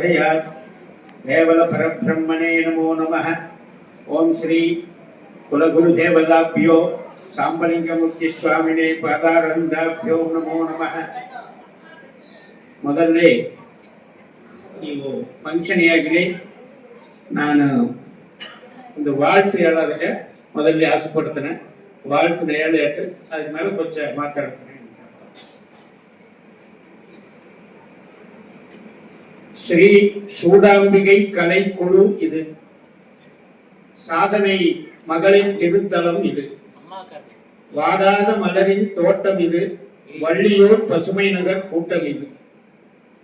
बोधयात् केवल परब्रह्मणे नमो नमः। ओम श्री कुलगुरुदेवताभ्यो साम्बलिंगमूर्ति स्वामिने पादारविंदाभ्यो नमो नमः। ಮೊದಲನೇ ನೀವು ಫಂಕ್ಷನ್ ಆಗಲಿ ನಾನು ಒಂದು வாழ்த்து ಹೇಳೋದಕ್ಕೆ ಮೊದಲೇ ಆಸೆಪಡ್ತೇನೆ. வாழ்த்து ಹೇಳಿ ಅದ್ರ ಮೇಲೆ ಕೊಂಚ ಮಾತಾಡ್ತೇನೆ. ஸ்ரீ சூடாம்பிகை கலைக்குழு இது, சாதனை மகளின் திருத்தலம் இது, வாடாத மலரின் தோட்டம் இது, வள்ளியூர் பசுமை நகர் கூட்டம் இது,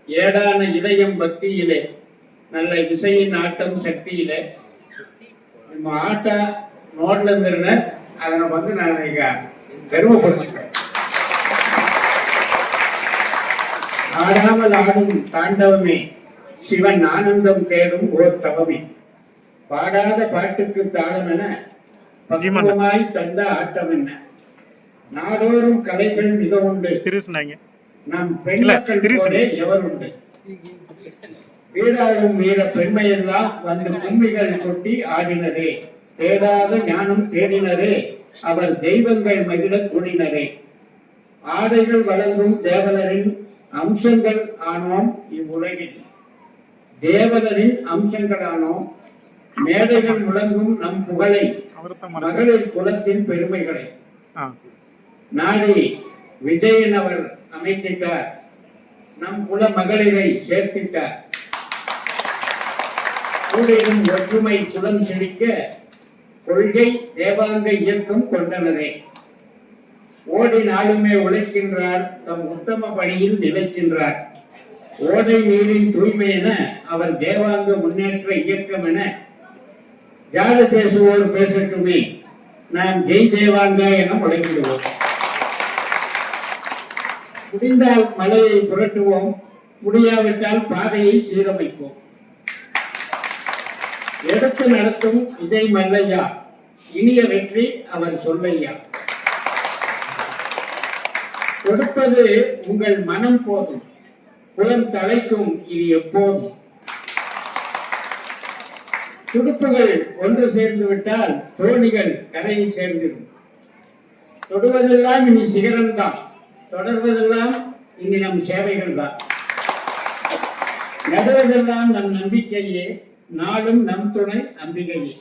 ஏடான இதயம் பக்தியிலே நல்ல இசையின் ஆட்டம் சக்தியிலே நம்ம ஆட்ட ನೋಡ್ಲಂದ್ರೆ ಅದನ್ನ ಬಂದು ನಾನು ಈಗ ಗರ್ವಪಡಿಸ್ತೇನೆ. ஆடாமல் ஆடும் தாண்டவமே சிவன் ஆனந்தம் தேடும் ஓர் தவமே, பாடாத பாட்டுக்கு தாளம் என பக்குவமாய் தந்த ஆட்டம் என்ன, நாடோறும் கலைகள் மிக உண்டு, நம் பெண் மக்கள் போலே எவர் உண்டு, வீடாகும் வீர பெண்மையெல்லாம் வந்து கும்மிகள் கொட்டி ஆடினரே, தேடாத ஞானம் தேடினரே அவர் தெய்வங்கள் மகிழ கூடினரே, ஆடைகள் வழங்கும் தேவலரின் அம்சங்கள் ஆனோம் இவ்வுலகில், தேவலரின் அம்சங்கள் ஆனோம், மேடைகள் முழங்கும் நம் புகழை, மகளிர் குலத்தின் பெருமைகளை நாடி விஜயன் அவர் அமைத்திட்டார், நம் குல மகளிரை சேர்த்திட்டார், கூடியும் ஒற்றுமை குலம் செழிக்க கொள்கை தேவாங்க இயக்கம் கொண்டனரே, ஓடி நாளுமே உழைக்கின்றார் தம் உத்தம பணியில் நிலைக்கின்றார், ஓடை நீரின் தூய்மை என அவர் தேவாங்க முன்னேற்ற இயக்கம் என ஜாடு பேசுவோர் பேசட்டுமே, நாம் ஜெய் தேவாங்க என முழங்கிடுவோம். முடிந்தால் மலையை புரட்டுவோம், முடியாவிட்டால் பாதையை சீரமைப்போம். எடுத்து நடத்தும் விஜய் மல்லையா, இனிய வெற்றி அவர் சொல்லையா. கொடுப்பது உங்கள் மனம் போதும், புலம் தலைக்கும் இது எப்போதும். துடுப்புகள் ஒன்று சேர்ந்து விட்டால் தோணிகள் கரையில் சேர்ந்திடும். தொடுவதெல்லாம் இனி சிகரம்தான், தொடர்வதெல்லாம் இனி நம் சேவைகள் தான். நடுவதெல்லாம் நம் நம்பிக்கையே, நாளும் நம் துணை அம்பிகையே.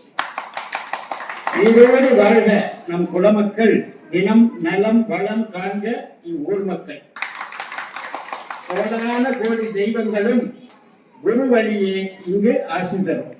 நீரோடு வாழ்க நம் குலமக்கள், தினம் நலம் வளம் காண்க இவ்வூர் மக்கள். கோடான கோடி தெய்வங்களும் குரு வழியே இங்கு ஆசி தரும்.